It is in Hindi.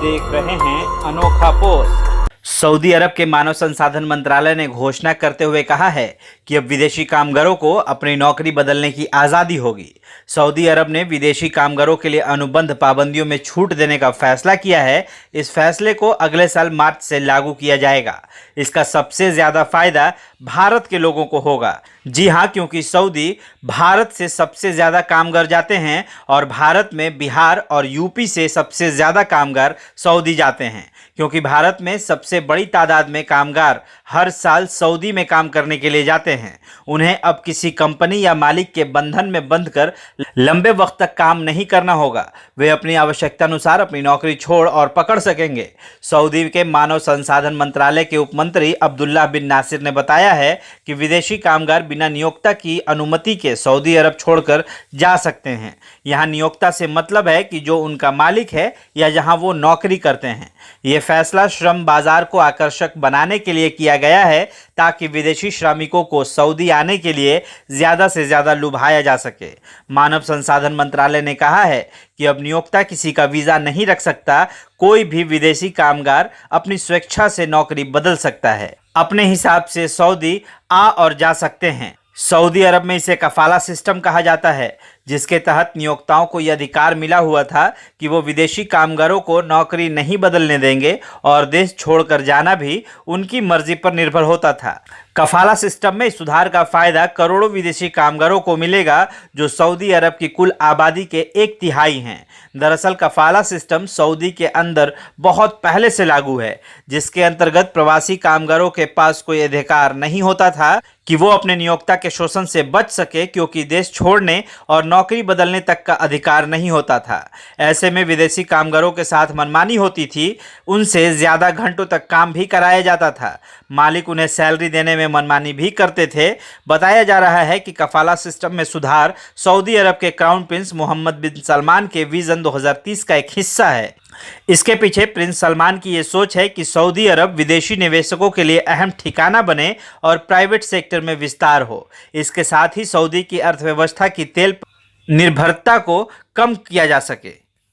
देख रहे हैं अनोखा पोस्ट। सऊदी अरब के मानव संसाधन मंत्रालय ने घोषणा करते हुए कहा है कि अब विदेशी कामगारों को अपनी नौकरी बदलने की आज़ादी होगी। सऊदी अरब ने विदेशी कामगारों के लिए अनुबंध पाबंदियों में छूट देने का फैसला किया है। इस फैसले को अगले साल मार्च से लागू किया जाएगा। इसका सबसे ज़्यादा फायदा भारत के लोगों को होगा। जी हाँ, क्योंकि सऊदी भारत से सबसे ज़्यादा कामगार जाते हैं और भारत में बिहार और यूपी से सबसे ज़्यादा कामगार सऊदी जाते हैं, क्योंकि भारत में सबसे बड़ी तादाद में कामगार हर साल सऊदी में काम करने के लिए जाते हैं। उन्हें अब किसी कंपनी या मालिक के बंधन में बंधकर लंबे वक्त तक काम नहीं करना होगा। वे अपनी आवश्यकता अनुसार अपनी नौकरी छोड़ और पकड़ सकेंगे। सऊदी के मानव संसाधन मंत्रालय के उपमंत्री अब्दुल्लाह बिन नासिर ने बताया है कि विदेशी कामगार बिना नियोक्ता की अनुमति के सऊदी अरब छोड़कर जा सकते हैं। यहाँ नियोक्ता से मतलब है कि जो उनका मालिक है या जहाँ वो नौकरी करते हैं। ये फैसला श्रम बाजार को आकर्षक बनाने के लिए किया गया है, ताकि विदेशी श्रमिकों को सऊदी आने के लिए ज़्यादा से ज़्यादा लुभाया जा सके। मानव संसाधन मंत्रालय ने कहा है कि अब नियोक्ता किसी का वीज़ा नहीं रख सकता। कोई भी विदेशी कामगार अपनी स्वेच्छा से नौकरी बदल सकता है। अपने हिसाब से सऊदी आ और जा सकते हैं। सऊदी अरब में इसे कफाला सिस्टम कहा जाता है, जिसके तहत नियोक्ताओं को यह अधिकार मिला हुआ था कि वो विदेशी कामगारों को नौकरी नहीं बदलने देंगे और देश छोड़कर जाना भी उनकी मर्जी पर निर्भर होता था। कफाला सिस्टम में सुधार का फायदा करोड़ों विदेशी कामगारों को मिलेगा, जो सऊदी अरब की कुल आबादी के 1/3 हैं। दरअसल कफाला सिस्टम सऊदी के अंदर बहुत पहले से लागू है, जिसके अंतर्गत प्रवासी कामगारों के पास कोई अधिकार नहीं होता था कि वो अपने नियोक्ता के शोषण से बच सके, क्योंकि देश छोड़ने और नौकरी बदलने तक का अधिकार नहीं होता था। ऐसे में विदेशी कामगारों के साथ मनमानी होती थी। उनसे ज़्यादा घंटों तक काम भी कराया जाता था। मालिक उन्हें सैलरी देने में मनमानी भी करते थे। बताया जा रहा है कि कफाला सिस्टम में सुधार सऊदी अरब के क्राउन प्रिंस मोहम्मद बिन सलमान के विजन 2030 का एक हिस्सा है। इसके पीछे प्रिंस सलमान की ये सोच है कि सऊदी अरब विदेशी निवेशकों के लिए अहम ठिकाना बने और प्राइवेट सेक्टर में विस्तार हो। इसके साथ ही सऊदी की अर्थव्यवस्था की तेल निर्भरता को कम किया जा सके।